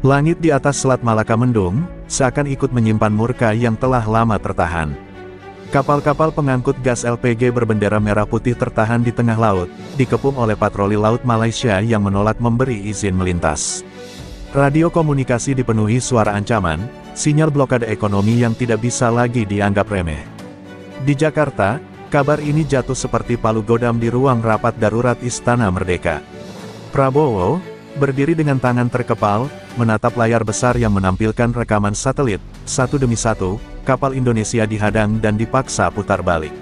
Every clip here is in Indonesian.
Langit di atas Selat Malaka mendung, seakan ikut menyimpan murka yang telah lama tertahan. Kapal-kapal pengangkut gas LPG berbendera merah putih tertahan di tengah laut, dikepung oleh patroli laut Malaysia yang menolak memberi izin melintas. Radio komunikasi dipenuhi suara ancaman, sinyal blokade ekonomi yang tidak bisa lagi dianggap remeh. Di Jakarta, kabar ini jatuh seperti palu godam di ruang rapat darurat Istana Merdeka. Prabowo, berdiri dengan tangan terkepal, menatap layar besar yang menampilkan rekaman satelit, satu demi satu, kapal Indonesia dihadang dan dipaksa putar balik.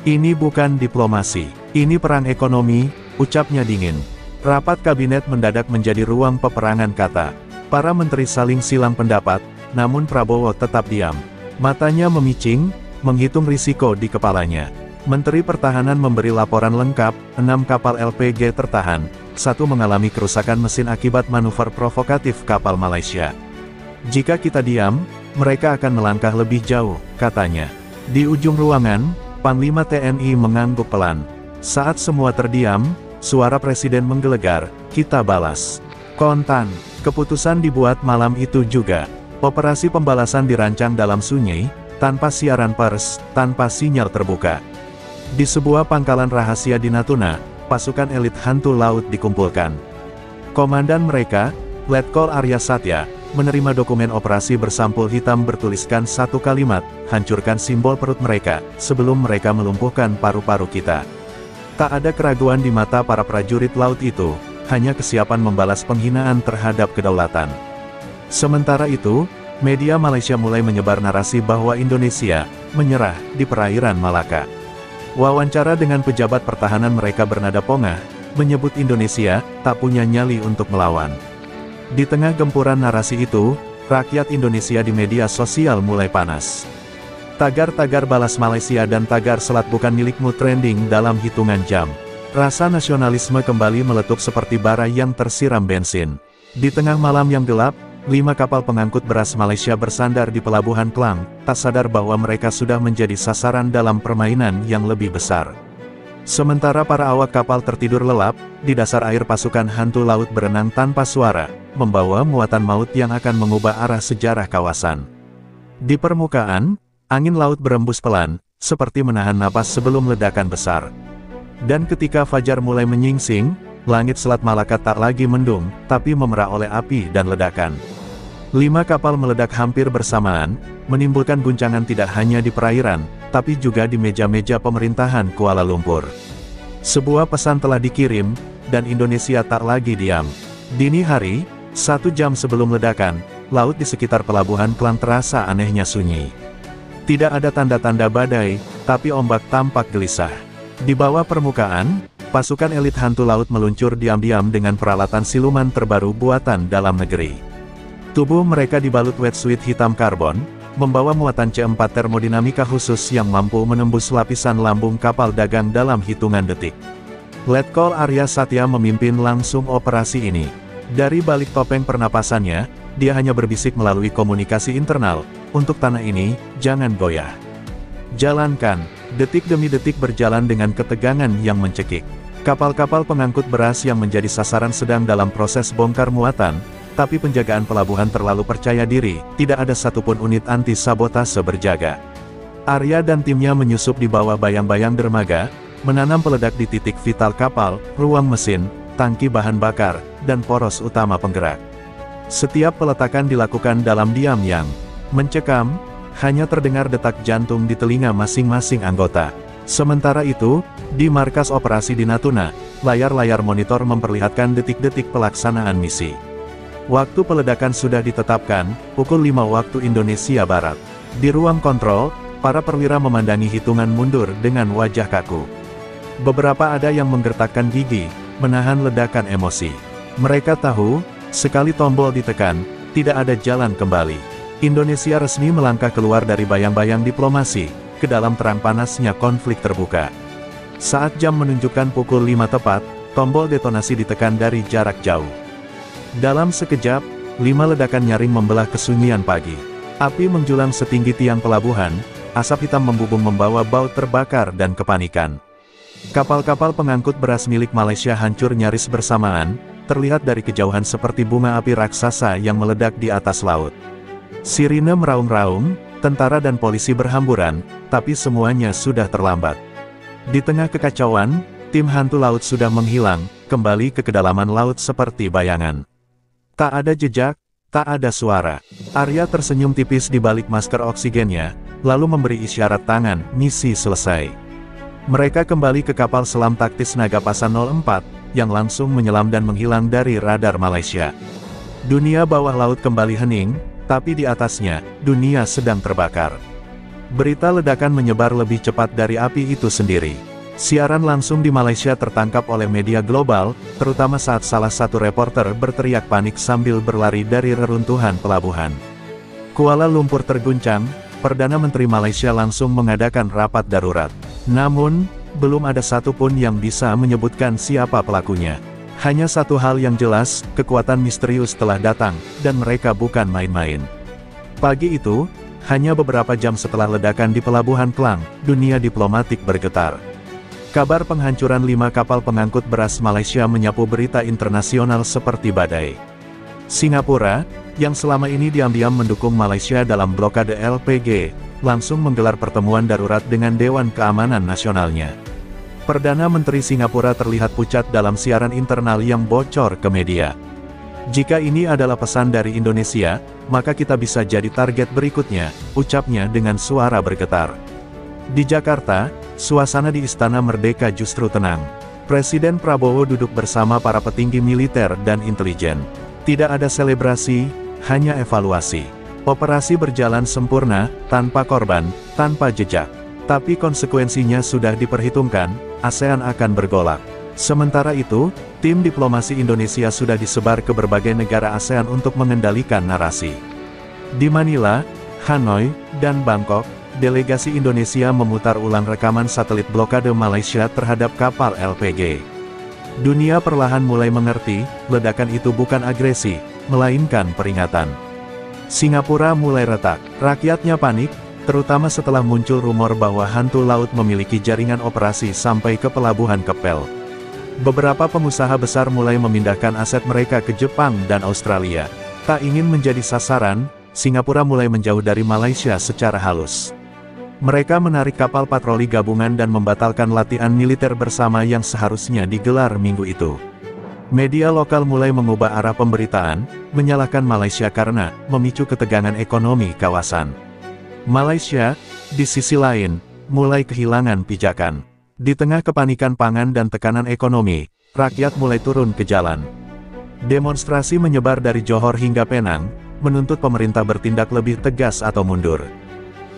Ini bukan diplomasi, ini perang ekonomi, ucapnya dingin. Rapat kabinet mendadak menjadi ruang peperangan kata. Para menteri saling silang pendapat, namun Prabowo tetap diam. Matanya memicing, menghitung risiko di kepalanya. Menteri Pertahanan memberi laporan lengkap, 6 kapal LPG tertahan, 1 mengalami kerusakan mesin akibat manuver provokatif kapal Malaysia. Jika kita diam, mereka akan melangkah lebih jauh, katanya. Di ujung ruangan, Panglima TNI mengangguk pelan. Saat semua terdiam, suara Presiden menggelegar, kita balas. Kontan, keputusan dibuat malam itu juga. Operasi pembalasan dirancang dalam sunyi, tanpa siaran pers, tanpa sinyal terbuka. Di sebuah pangkalan rahasia di Natuna, pasukan elit hantu laut dikumpulkan. Komandan mereka, Letkol Arya Satya, menerima dokumen operasi bersampul hitam bertuliskan satu kalimat, hancurkan simbol perut mereka, sebelum mereka melumpuhkan paru-paru kita. Tak ada keraguan di mata para prajurit laut itu, hanya kesiapan membalas penghinaan terhadap kedaulatan. Sementara itu, media Malaysia mulai menyebar narasi bahwa Indonesia menyerah di perairan Malaka. Wawancara dengan pejabat pertahanan mereka bernada pongah, menyebut Indonesia tak punya nyali untuk melawan. Di tengah gempuran narasi itu, rakyat Indonesia di media sosial mulai panas. Tagar-tagar balas Malaysia dan tagar selat bukan milikmu trending dalam hitungan jam. Rasa nasionalisme kembali meletup seperti bara yang tersiram bensin. Di tengah malam yang gelap, 5 kapal pengangkut beras Malaysia bersandar di pelabuhan Klang, tak sadar bahwa mereka sudah menjadi sasaran dalam permainan yang lebih besar. Sementara para awak kapal tertidur lelap, di dasar air pasukan hantu laut berenang tanpa suara, membawa muatan maut yang akan mengubah arah sejarah kawasan. Di permukaan, angin laut berembus pelan, seperti menahan napas sebelum ledakan besar. Dan ketika fajar mulai menyingsing, langit Selat Malaka tak lagi mendung, tapi memerah oleh api dan ledakan. 5 kapal meledak hampir bersamaan, menimbulkan guncangan tidak hanya di perairan, tapi juga di meja-meja pemerintahan Kuala Lumpur. Sebuah pesan telah dikirim, dan Indonesia tak lagi diam. Dini hari, 1 jam sebelum ledakan, laut di sekitar pelabuhan Klang terasa anehnya sunyi. Tidak ada tanda-tanda badai, tapi ombak tampak gelisah. Di bawah permukaan, pasukan elit hantu laut meluncur diam-diam dengan peralatan siluman terbaru buatan dalam negeri. Tubuh mereka dibalut wetsuit hitam karbon, membawa muatan C4 termodinamika khusus yang mampu menembus lapisan lambung kapal dagang dalam hitungan detik. Letkol Arya Satya memimpin langsung operasi ini. Dari balik topeng pernapasannya, dia hanya berbisik melalui komunikasi internal, untuk tanah ini, jangan goyah. Jalankan. Detik demi detik berjalan dengan ketegangan yang mencekik. Kapal-kapal pengangkut beras yang menjadi sasaran sedang dalam proses bongkar muatan, tapi penjagaan pelabuhan terlalu percaya diri, tidak ada satupun unit anti-sabotase berjaga. Arya dan timnya menyusup di bawah bayang-bayang dermaga, menanam peledak di titik vital kapal, ruang mesin, tangki bahan bakar, dan poros utama penggerak. Setiap peletakan dilakukan dalam diam yang mencekam, hanya terdengar detak jantung di telinga masing-masing anggota. Sementara itu, di markas operasi di Natuna, layar-layar monitor memperlihatkan detik-detik pelaksanaan misi. Waktu peledakan sudah ditetapkan, pukul 5 waktu Indonesia Barat. Di ruang kontrol, para perwira memandangi hitungan mundur dengan wajah kaku. Beberapa ada yang menggertakkan gigi, menahan ledakan emosi. Mereka tahu, sekali tombol ditekan, tidak ada jalan kembali. Indonesia resmi melangkah keluar dari bayang-bayang diplomasi, ke dalam terang panasnya konflik terbuka. Saat jam menunjukkan pukul 5 tepat, tombol detonasi ditekan dari jarak jauh. Dalam sekejap, 5 ledakan nyaring membelah kesunyian pagi. Api menjulang setinggi tiang pelabuhan, asap hitam membubung membawa bau terbakar dan kepanikan. Kapal-kapal pengangkut beras milik Malaysia hancur nyaris bersamaan, terlihat dari kejauhan seperti bunga api raksasa yang meledak di atas laut. Sirine meraung-raung, tentara dan polisi berhamburan, tapi semuanya sudah terlambat. Di tengah kekacauan, tim hantu laut sudah menghilang, kembali ke kedalaman laut seperti bayangan. Tak ada jejak, tak ada suara. Arya tersenyum tipis di balik masker oksigennya, lalu memberi isyarat tangan, misi selesai. Mereka kembali ke kapal selam taktis Nagapasa 04, yang langsung menyelam dan menghilang dari radar Malaysia. Dunia bawah laut kembali hening, tapi di atasnya, dunia sedang terbakar. Berita ledakan menyebar lebih cepat dari api itu sendiri. Siaran langsung di Malaysia tertangkap oleh media global, terutama saat salah satu reporter berteriak panik sambil berlari dari reruntuhan pelabuhan. Kuala Lumpur terguncang, Perdana Menteri Malaysia langsung mengadakan rapat darurat. Namun, belum ada satupun yang bisa menyebutkan siapa pelakunya. Hanya satu hal yang jelas, kekuatan misterius telah datang, dan mereka bukan main-main. Pagi itu, hanya beberapa jam setelah ledakan di Pelabuhan Klang, dunia diplomatik bergetar. Kabar penghancuran 5 kapal pengangkut beras Malaysia menyapu berita internasional seperti badai. Singapura, yang selama ini diam-diam mendukung Malaysia dalam blokade LPG, langsung menggelar pertemuan darurat dengan Dewan Keamanan Nasionalnya. Perdana Menteri Singapura terlihat pucat dalam siaran internal yang bocor ke media. Jika ini adalah pesan dari Indonesia, maka kita bisa jadi target berikutnya, ucapnya dengan suara bergetar. Di Jakarta, suasana di Istana Merdeka justru tenang. Presiden Prabowo duduk bersama para petinggi militer dan intelijen. Tidak ada selebrasi, hanya evaluasi. Operasi berjalan sempurna, tanpa korban, tanpa jejak. Tapi konsekuensinya sudah diperhitungkan, ASEAN akan bergolak. Sementara itu, tim diplomasi Indonesia sudah disebar ke berbagai negara ASEAN untuk mengendalikan narasi. Di Manila, Hanoi, dan Bangkok, delegasi Indonesia memutar ulang rekaman satelit blokade Malaysia terhadap kapal LPG. Dunia perlahan mulai mengerti, ledakan itu bukan agresi, melainkan peringatan. Singapura mulai retak, rakyatnya panik, terutama setelah muncul rumor bahwa hantu laut memiliki jaringan operasi sampai ke pelabuhan Keppel. Beberapa pengusaha besar mulai memindahkan aset mereka ke Jepang dan Australia. Tak ingin menjadi sasaran, Singapura mulai menjauh dari Malaysia secara halus. Mereka menarik kapal patroli gabungan dan membatalkan latihan militer bersama yang seharusnya digelar minggu itu. Media lokal mulai mengubah arah pemberitaan, menyalahkan Malaysia karena memicu ketegangan ekonomi kawasan. Malaysia, di sisi lain, mulai kehilangan pijakan. Di tengah kepanikan pangan dan tekanan ekonomi, rakyat mulai turun ke jalan. Demonstrasi menyebar dari Johor hingga Penang, menuntut pemerintah bertindak lebih tegas atau mundur.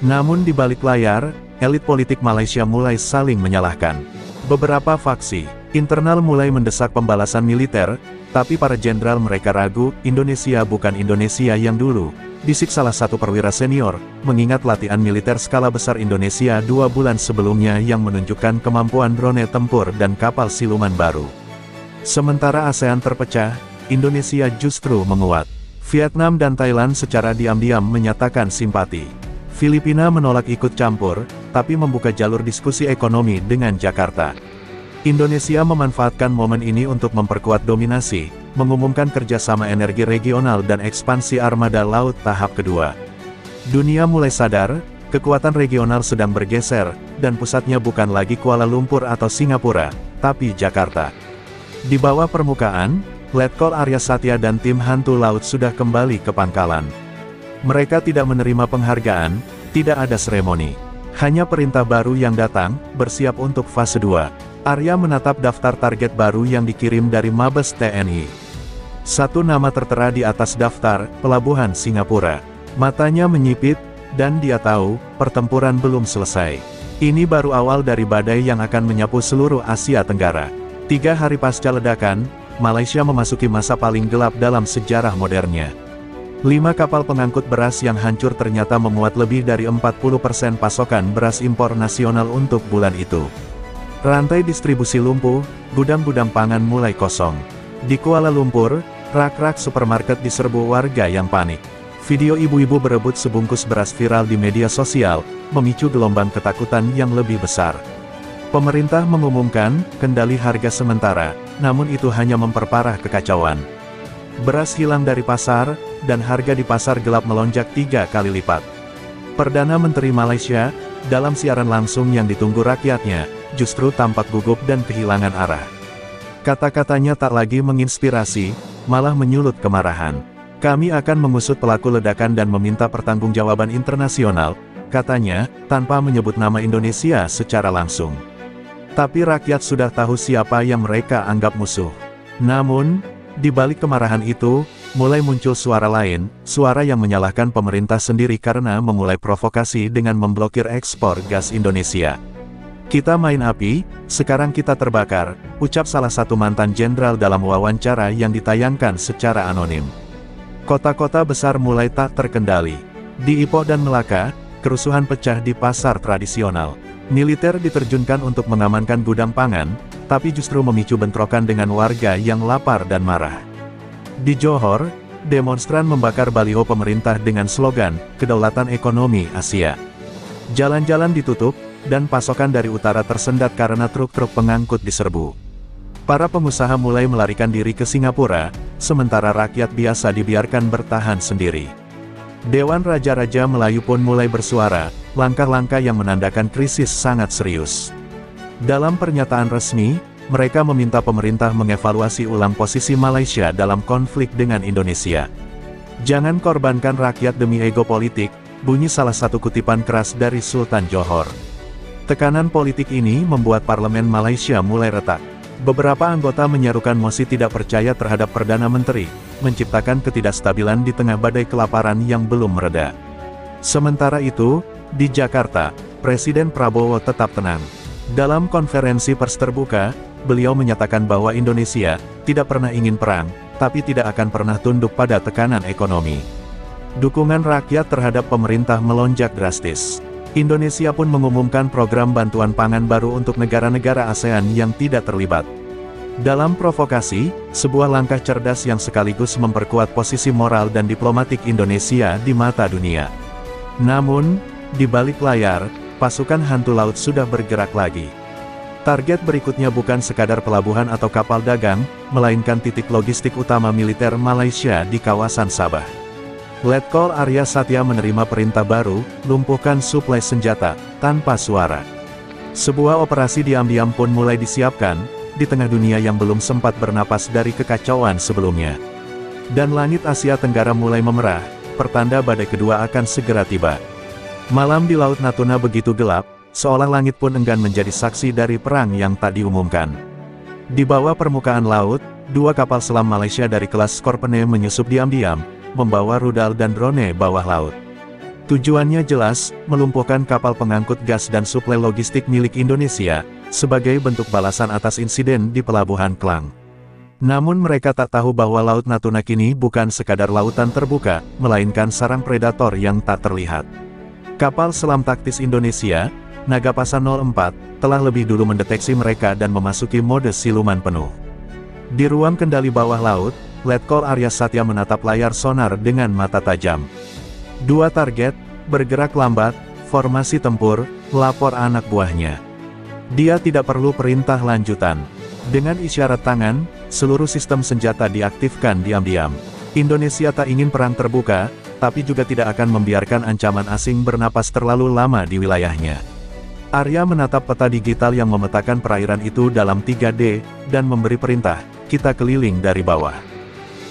Namun di balik layar, elit politik Malaysia mulai saling menyalahkan. Beberapa faksi internal mulai mendesak pembalasan militer, tapi para jenderal mereka ragu, Indonesia bukan Indonesia yang dulu, bisik salah satu perwira senior, mengingat latihan militer skala besar Indonesia 2 bulan sebelumnya yang menunjukkan kemampuan drone tempur dan kapal siluman baru. Sementara ASEAN terpecah, Indonesia justru menguat. Vietnam dan Thailand secara diam-diam menyatakan simpati. Filipina menolak ikut campur, tapi membuka jalur diskusi ekonomi dengan Jakarta. Indonesia memanfaatkan momen ini untuk memperkuat dominasi, mengumumkan kerjasama energi regional dan ekspansi armada laut tahap kedua. Dunia mulai sadar, kekuatan regional sedang bergeser, dan pusatnya bukan lagi Kuala Lumpur atau Singapura, tapi Jakarta. Di bawah permukaan, Letkol Arya Satya dan tim hantu laut sudah kembali ke pangkalan. Mereka tidak menerima penghargaan, tidak ada seremoni. Hanya perintah baru yang datang, bersiap untuk fase 2. Arya menatap daftar target baru yang dikirim dari Mabes TNI. Satu nama tertera di atas daftar, Pelabuhan Singapura. Matanya menyipit, dan dia tahu, pertempuran belum selesai. Ini baru awal dari badai yang akan menyapu seluruh Asia Tenggara. 3 hari pasca ledakan, Malaysia memasuki masa paling gelap dalam sejarah modernnya. 5 kapal pengangkut beras yang hancur ternyata memuat lebih dari 40% pasokan beras impor nasional untuk bulan itu. Rantai distribusi lumpuh, gudang-gudang pangan mulai kosong. Di Kuala Lumpur, rak-rak supermarket diserbu warga yang panik. Video ibu-ibu berebut sebungkus beras viral di media sosial, memicu gelombang ketakutan yang lebih besar. Pemerintah mengumumkan kendali harga sementara, namun itu hanya memperparah kekacauan. Beras hilang dari pasar, dan harga di pasar gelap melonjak 3 kali lipat. Perdana Menteri Malaysia, dalam siaran langsung yang ditunggu rakyatnya, justru tampak gugup dan kehilangan arah. Kata-katanya tak lagi menginspirasi, malah menyulut kemarahan. Kami akan mengusut pelaku ledakan dan meminta pertanggungjawaban internasional, katanya, tanpa menyebut nama Indonesia secara langsung. Tapi rakyat sudah tahu siapa yang mereka anggap musuh. Namun, di balik kemarahan itu, mulai muncul suara lain, suara yang menyalahkan pemerintah sendiri karena memulai provokasi dengan memblokir ekspor gas Indonesia. Kita main api, sekarang kita terbakar, ucap salah satu mantan jenderal dalam wawancara yang ditayangkan secara anonim. Kota-kota besar mulai tak terkendali. Di Ipoh dan Melaka, kerusuhan pecah di pasar tradisional. Militer diterjunkan untuk mengamankan gudang pangan, tapi justru memicu bentrokan dengan warga yang lapar dan marah. Di Johor, demonstran membakar baliho pemerintah dengan slogan, "Kedaulatan Ekonomi Asia". Jalan-jalan ditutup, dan pasokan dari utara tersendat karena truk-truk pengangkut diserbu. Para pengusaha mulai melarikan diri ke Singapura, sementara rakyat biasa dibiarkan bertahan sendiri. Dewan Raja-Raja Melayu pun mulai bersuara, langkah-langkah yang menandakan krisis sangat serius. Dalam pernyataan resmi, mereka meminta pemerintah mengevaluasi ulang posisi Malaysia dalam konflik dengan Indonesia. Jangan korbankan rakyat demi ego politik, bunyi salah satu kutipan keras dari Sultan Johor. Tekanan politik ini membuat parlemen Malaysia mulai retak. Beberapa anggota menyerukan mosi tidak percaya terhadap Perdana Menteri, menciptakan ketidakstabilan di tengah badai kelaparan yang belum mereda. Sementara itu, di Jakarta, Presiden Prabowo tetap tenang. Dalam konferensi pers terbuka, beliau menyatakan bahwa Indonesia tidak pernah ingin perang, tapi tidak akan pernah tunduk pada tekanan ekonomi. Dukungan rakyat terhadap pemerintah melonjak drastis. Indonesia pun mengumumkan program bantuan pangan baru untuk negara-negara ASEAN yang tidak terlibat. Dalam provokasi, sebuah langkah cerdas yang sekaligus memperkuat posisi moral dan diplomatik Indonesia di mata dunia. Namun, di balik layar, pasukan hantu laut sudah bergerak lagi. Target berikutnya bukan sekadar pelabuhan atau kapal dagang, melainkan titik logistik utama militer Malaysia di kawasan Sabah. Letkol Arya Satya menerima perintah baru, lumpuhkan suplai senjata, tanpa suara. Sebuah operasi diam-diam pun mulai disiapkan, di tengah dunia yang belum sempat bernapas dari kekacauan sebelumnya. Dan langit Asia Tenggara mulai memerah, pertanda badai kedua akan segera tiba. Malam di Laut Natuna begitu gelap, seolah langit pun enggan menjadi saksi dari perang yang tak diumumkan. Di bawah permukaan laut, 2 kapal selam Malaysia dari kelas Skorpene menyusup diam-diam, membawa rudal dan drone bawah laut. Tujuannya jelas, melumpuhkan kapal pengangkut gas dan suplai logistik milik Indonesia, sebagai bentuk balasan atas insiden di Pelabuhan Klang. Namun mereka tak tahu bahwa Laut Natuna kini bukan sekadar lautan terbuka, melainkan sarang predator yang tak terlihat. Kapal selam taktis Indonesia, Nagapasa 04, telah lebih dulu mendeteksi mereka dan memasuki mode siluman penuh. Di ruang kendali bawah laut, Letkol Arya Satya menatap layar sonar dengan mata tajam. 2 target, bergerak lambat, formasi tempur, lapor anak buahnya. Dia tidak perlu perintah lanjutan. Dengan isyarat tangan, seluruh sistem senjata diaktifkan diam-diam. Indonesia tak ingin perang terbuka, tapi juga tidak akan membiarkan ancaman asing bernapas terlalu lama di wilayahnya. Arya menatap peta digital yang memetakan perairan itu dalam 3D, dan memberi perintah, kita keliling dari bawah.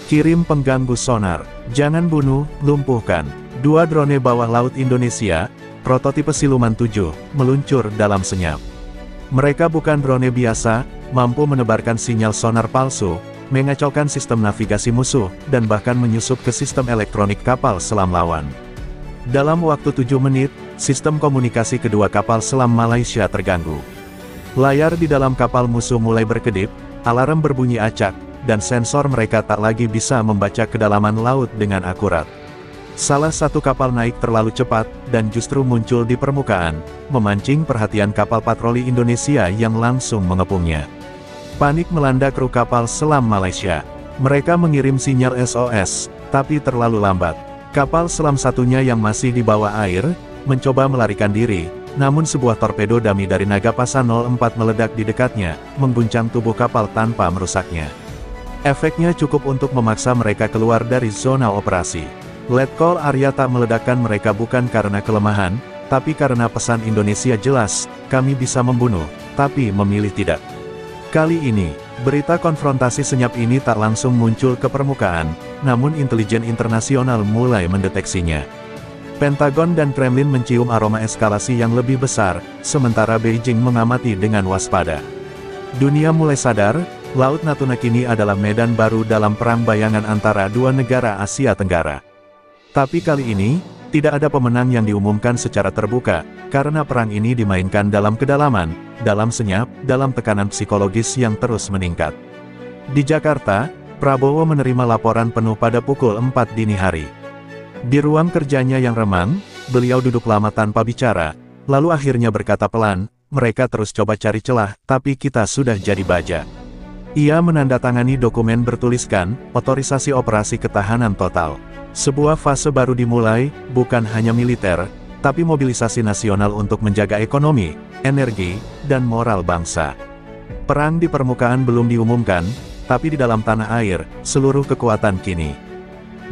Kirim pengganggu sonar, jangan bunuh, lumpuhkan. 2 drone bawah laut Indonesia, prototipe Siluman 7, meluncur dalam senyap. Mereka bukan drone biasa, mampu menebarkan sinyal sonar palsu, mengacaukan sistem navigasi musuh, dan bahkan menyusup ke sistem elektronik kapal selam lawan. Dalam waktu 7 menit, sistem komunikasi kedua kapal selam Malaysia terganggu. Layar di dalam kapal musuh mulai berkedip, alarm berbunyi acak, dan sensor mereka tak lagi bisa membaca kedalaman laut dengan akurat. Salah satu kapal naik terlalu cepat, dan justru muncul di permukaan, memancing perhatian kapal patroli Indonesia yang langsung mengepungnya. Panik melanda kru kapal selam Malaysia. Mereka mengirim sinyal SOS, tapi terlalu lambat. Kapal selam satunya yang masih di bawah air, mencoba melarikan diri, namun sebuah torpedo dummy dari Nagapasa 04 meledak di dekatnya, mengguncang tubuh kapal tanpa merusaknya. Efeknya cukup untuk memaksa mereka keluar dari zona operasi. Letkol Arya tak meledakkan mereka bukan karena kelemahan, tapi karena pesan Indonesia jelas, kami bisa membunuh, tapi memilih tidak. Kali ini, berita konfrontasi senyap ini tak langsung muncul ke permukaan, namun intelijen internasional mulai mendeteksinya. Pentagon dan Kremlin mencium aroma eskalasi yang lebih besar, sementara Beijing mengamati dengan waspada. Dunia mulai sadar, Laut Natuna kini adalah medan baru dalam perang bayangan antara dua negara Asia Tenggara. Tapi kali ini, tidak ada pemenang yang diumumkan secara terbuka, karena perang ini dimainkan dalam kedalaman, dalam senyap, dalam tekanan psikologis yang terus meningkat. Di Jakarta, Prabowo menerima laporan penuh pada pukul 4 dini hari. Di ruang kerjanya yang remang, beliau duduk lama tanpa bicara, lalu akhirnya berkata pelan, mereka terus coba cari celah, tapi kita sudah jadi baja. Ia menandatangani dokumen bertuliskan, otorisasi operasi ketahanan total. Sebuah fase baru dimulai, bukan hanya militer, tapi mobilisasi nasional untuk menjaga ekonomi, energi, dan moral bangsa. Perang di permukaan belum diumumkan, tapi di dalam tanah air, seluruh kekuatan kini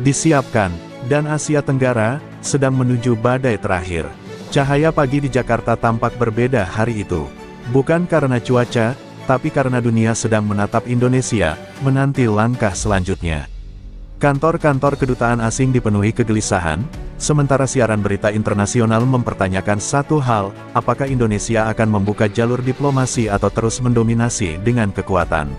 disiapkan, dan Asia Tenggara sedang menuju badai terakhir. Cahaya pagi di Jakarta tampak berbeda hari itu. Bukan karena cuaca, tapi karena dunia sedang menatap Indonesia, menanti langkah selanjutnya. Kantor-kantor kedutaan asing dipenuhi kegelisahan, sementara siaran berita internasional mempertanyakan satu hal, apakah Indonesia akan membuka jalur diplomasi atau terus mendominasi dengan kekuatan.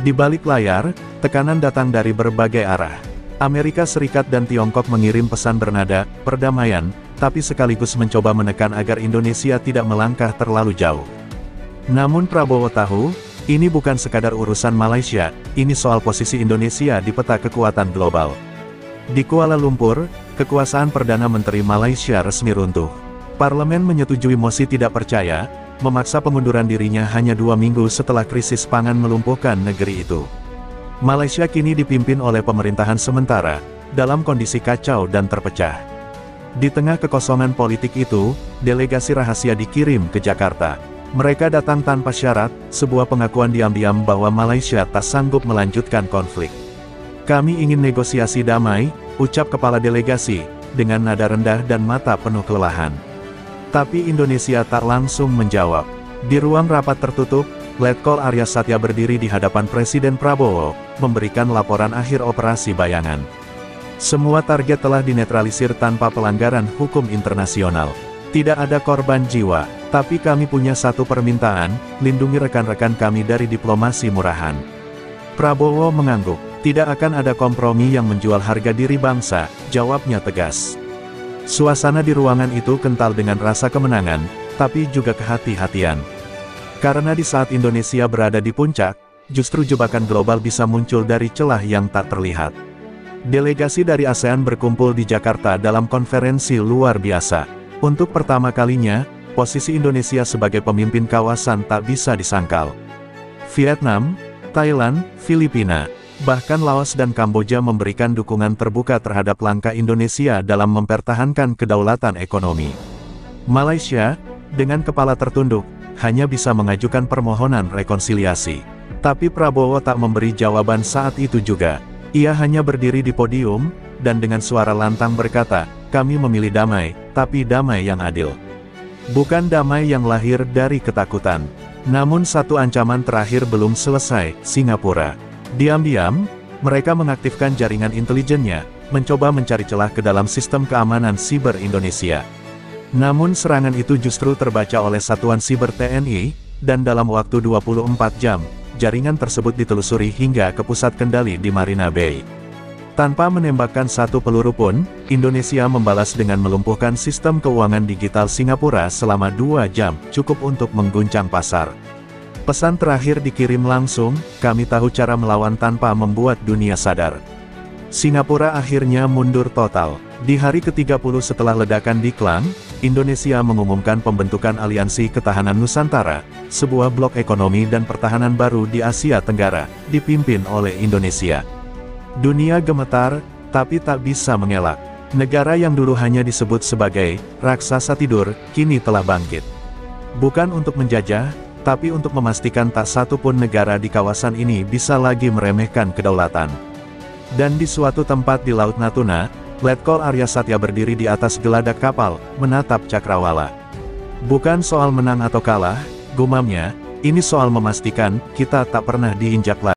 Di balik layar, tekanan datang dari berbagai arah. Amerika Serikat dan Tiongkok mengirim pesan bernada, perdamaian, tapi sekaligus mencoba menekan agar Indonesia tidak melangkah terlalu jauh. Namun Prabowo tahu, ini bukan sekadar urusan Malaysia, ini soal posisi Indonesia di peta kekuatan global. Di Kuala Lumpur, kekuasaan Perdana Menteri Malaysia resmi runtuh. Parlemen menyetujui mosi tidak percaya, memaksa pengunduran dirinya hanya 2 minggu setelah krisis pangan melumpuhkan negeri itu. Malaysia kini dipimpin oleh pemerintahan sementara, dalam kondisi kacau dan terpecah. Di tengah kekosongan politik itu, delegasi rahasia dikirim ke Jakarta. Mereka datang tanpa syarat, sebuah pengakuan diam-diam bahwa Malaysia tak sanggup melanjutkan konflik. Kami ingin negosiasi damai, ucap kepala delegasi, dengan nada rendah dan mata penuh kelelahan. Tapi Indonesia tak langsung menjawab. Di ruang rapat tertutup, Letkol Arya Satya berdiri di hadapan Presiden Prabowo, memberikan laporan akhir operasi bayangan. Semua target telah dinetralisir tanpa pelanggaran hukum internasional. Tidak ada korban jiwa, tapi kami punya satu permintaan, lindungi rekan-rekan kami dari diplomasi murahan. Prabowo mengangguk, tidak akan ada kompromi yang menjual harga diri bangsa, jawabnya tegas. Suasana di ruangan itu kental dengan rasa kemenangan, tapi juga kehati-hatian. Karena di saat Indonesia berada di puncak, justru jebakan global bisa muncul dari celah yang tak terlihat. Delegasi dari ASEAN berkumpul di Jakarta dalam konferensi luar biasa. Untuk pertama kalinya, posisi Indonesia sebagai pemimpin kawasan tak bisa disangkal. Vietnam, Thailand, Filipina, bahkan Laos dan Kamboja memberikan dukungan terbuka terhadap langkah Indonesia dalam mempertahankan kedaulatan ekonomi. Malaysia, dengan kepala tertunduk, hanya bisa mengajukan permohonan rekonsiliasi. Tapi Prabowo tak memberi jawaban saat itu juga. Ia hanya berdiri di podium, dan dengan suara lantang berkata, kami memilih damai, tapi damai yang adil. Bukan damai yang lahir dari ketakutan. Namun satu ancaman terakhir belum selesai, Singapura. Diam-diam, mereka mengaktifkan jaringan intelijennya, mencoba mencari celah ke dalam sistem keamanan siber Indonesia. Namun serangan itu justru terbaca oleh Satuan Siber TNI, dan dalam waktu 24 jam, jaringan tersebut ditelusuri hingga ke pusat kendali di Marina Bay. Tanpa menembakkan satu peluru pun, Indonesia membalas dengan melumpuhkan sistem keuangan digital Singapura selama 2 jam, cukup untuk mengguncang pasar. Pesan terakhir dikirim langsung, kami tahu cara melawan tanpa membuat dunia sadar. Singapura akhirnya mundur total. Di hari ke-30 setelah ledakan di Klang, Indonesia mengumumkan pembentukan Aliansi Ketahanan Nusantara, sebuah blok ekonomi dan pertahanan baru di Asia Tenggara, dipimpin oleh Indonesia. Dunia gemetar, tapi tak bisa mengelak. Negara yang dulu hanya disebut sebagai raksasa tidur, kini telah bangkit. Bukan untuk menjajah, tapi untuk memastikan tak satu pun negara di kawasan ini bisa lagi meremehkan kedaulatan. Dan di suatu tempat di Laut Natuna, Letkol Arya Satya berdiri di atas geladak kapal, menatap cakrawala. Bukan soal menang atau kalah, gumamnya, ini soal memastikan, kita tak pernah diinjak lagi.